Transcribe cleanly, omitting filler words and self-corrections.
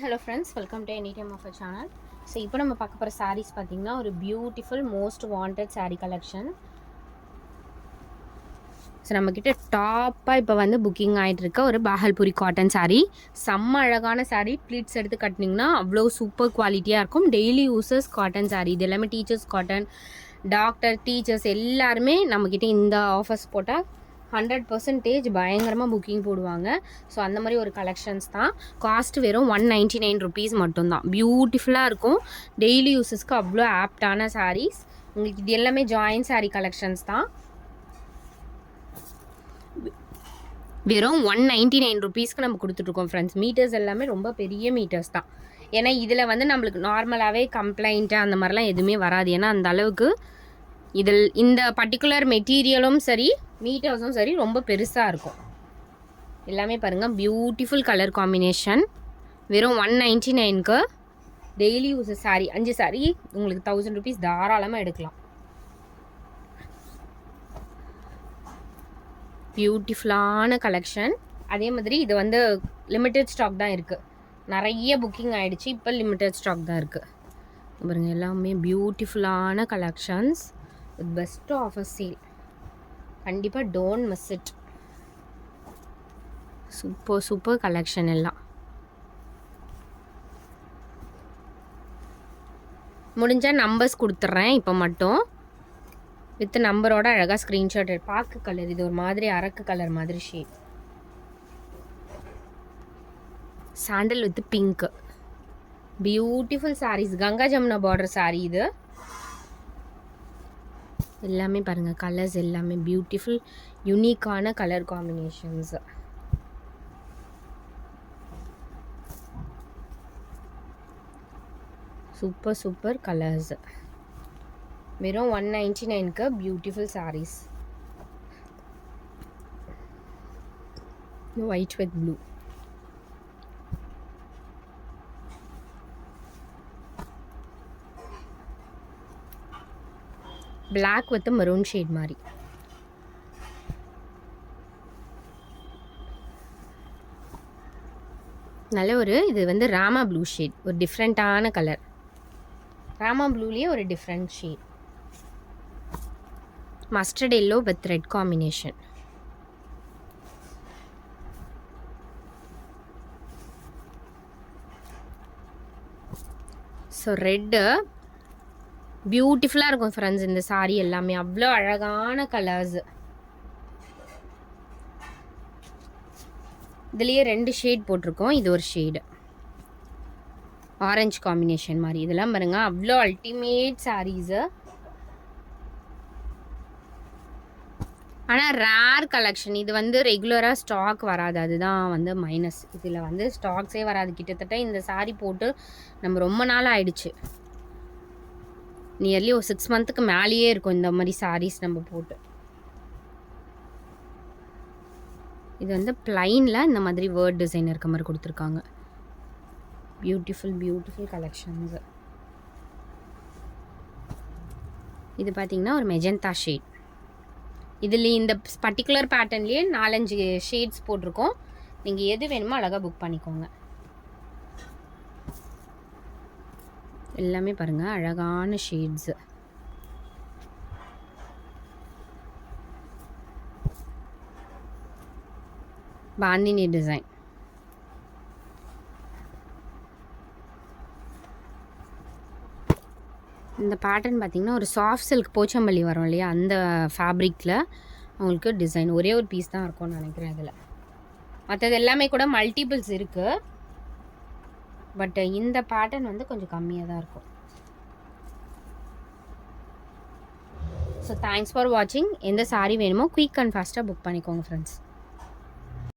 Hello friends, welcome to any time of a channel. So இப்போ நம்ம பார்க்க போகிற சாரீஸ் பார்த்திங்கன்னா ஒரு beautiful most wanted sari collection. So நம்மக்கிட்ட டாப்பாக இப்போ வந்து புக்கிங் ஆகிட்டு இருக்க ஒரு பாகல்புரி காட்டன் சாரீ. செம்ம அழகான சாரீ. ப்ளீட்ஸ் எடுத்து கட்டினீங்கன்னா அவ்வளோ சூப்பர் குவாலிட்டியாக இருக்கும். Daily users cotton sari. இது எல்லாமே டீச்சர்ஸ் காட்டன், டாக்டர், டீச்சர்ஸ் எல்லாருமே நம்மக்கிட்ட இந்த ஆஃபர்ஸ் போட்டால் 100% பயங்கரமாக புக்கிங் போடுவாங்க. ஸோ அந்த மாதிரி ஒரு கலெக்ஷன்ஸ் தான். காஸ்ட் வெறும் 199 ருபீஸ் மட்டும்தான். பியூட்டிஃபுல்லாக இருக்கும். டெய்லி யூஸஸ்க்கு அவ்வளோ ஆப்டான சாரீஸ். உங்களுக்கு இது எல்லாமே ஜாயின் சாரீ கலெக்ஷன்ஸ் தான். வெறும் 199 ருபீஸ்க்கு நம்ம கொடுத்துட்ருக்கோம் ஃப்ரெண்ட்ஸ். மீட்டர்ஸ் எல்லாமே ரொம்ப பெரிய மீட்டர்ஸ் தான். ஏன்னா இதில் வந்து நம்மளுக்கு நார்மலாகவே கம்ப்ளைண்ட்டு அந்த மாதிரிலாம் எதுவுமே வராது. ஏன்னா அந்த அளவுக்கு இதில் இந்த பர்டிகுலர் மெட்டீரியலும் சரி, மீட்டர்ஸும் சரி ரொம்ப பெருசாக இருக்கும். எல்லாமே பாருங்கள், பியூட்டிஃபுல் கலர் காம்பினேஷன். வெறும் 199க்கு டெய்லி யூஸ் சாரீ 5 சாரீ உங்களுக்கு 1000 ருபீஸ் தாராளமாக எடுக்கலாம். பியூட்டிஃபுல்லான கலெக்ஷன். அதே மாதிரி இது வந்து லிமிட்டட் ஸ்டாக் தான் இருக்குது. நிறைய புக்கிங் ஆகிடுச்சு. இப்போ லிமிட்டட் ஸ்டாக் தான் இருக்குது. பாருங்கள், எல்லாமே பியூட்டிஃபுல்லான collections with best offer sale. கண்டிப்பாக don't miss it. Super super collection எல்லாம். முடிஞ்சால் நம்பர்ஸ் கொடுத்துட்றேன் இப்போ மட்டும். வித் நம்பரோட அழகாக ஸ்க்ரீன்ஷாட். பாக்கு கலர், இது ஒரு மாதிரி அரக்கு கலர் மாதிரி shade. Sandal with pink. Beautiful sarees. Ganga Jamuna border saree இது. எல்லாமே பாருங்கள், கலர்ஸ் எல்லாமே பியூட்டிஃபுல் யூனிக்கான colour combinations. Super super colours. வெறும் 199க்கு beautiful sarees. White with blue. Black with maroon shade மாதிரி. நல்ல ஒரு இது வந்து ராமா ப்ளூ ஷேட். ஒரு டிஃப்ரெண்ட்டான கலர். ராமா ப்ளூலேயே ஒரு different shade. Mustard yellow with red combination. So red பியூட்டிஃபுல்லாக இருக்கும் ஃப்ரெண்ட்ஸ். இந்த சாரீ எல்லாமே அவ்வளோ அழகான கலர்ஸ். இதுலேயே 2 ஷேட் போட்டிருக்கோம். இது ஒரு ஷேடு ஆரஞ்சு காம்பினேஷன் மாதிரி. இதெல்லாம் பாருங்க, அவ்வளோ அல்டிமேட் சாரீஸு. ஆனால் ரேர் கலெக்ஷன். இது வந்து ரெகுலராக ஸ்டாக் வராது, அதுதான் வந்து மைனஸ். இதில் வந்து ஸ்டாக்ஸே வராது. கிட்டத்தட்ட இந்த சாரீ போட்டு நம்ம ரொம்ப நாள் ஆயிடுச்சு. நியர்லி ஒரு 6 மந்த்துக்கு மேலேயே இருக்கும் இந்த மாதிரி சாரீஸ் நம்ம போட்டு. இது வந்து பிளைனில் இந்த மாதிரி வேர்ட் டிசைன் இருக்க மாதிரி கொடுத்துருக்காங்க. Beautiful beautiful collections. இது பார்த்திங்கன்னா ஒரு மெஜந்தா ஷேட். இதில் இந்த பர்டிகுலர் பேட்டர்ன்லேயே 4-5 ஷேட்ஸ் போட்டிருக்கோம். நீங்கள் எது வேணுமோ அழகாக புக் பண்ணிக்கோங்க. எல்லாமே பாருங்கள், அழகான ஷேட்ஸு. பாந்தினி டிசைன். இந்த பேட்டர்ன் பார்த்திங்கன்னா ஒரு சாஃப்ட் சில்க் போச்சம்பள்ளி வரும் இல்லையா, அந்த ஃபேப்ரிக்கில் அவங்களுக்கு டிசைன். ஒரே ஒரு பீஸ் தான் இருக்கும்னு நினைக்கிறேன் இதில். மற்றது எல்லாமே கூட மல்டிபிள்ஸ் இருக்குது. பட் இந்த பேட்டர்ன் வந்து கொஞ்சம் கம்மியாக தான் இருக்கும். ஸோ தேங்க்ஸ் ஃபார் வாட்சிங். எந்த சாரீ வேணுமோ குயிக் அண்ட் ஃபாஸ்ட்டாக புக் பண்ணிக்கோங்க ஃப்ரெண்ட்ஸ்.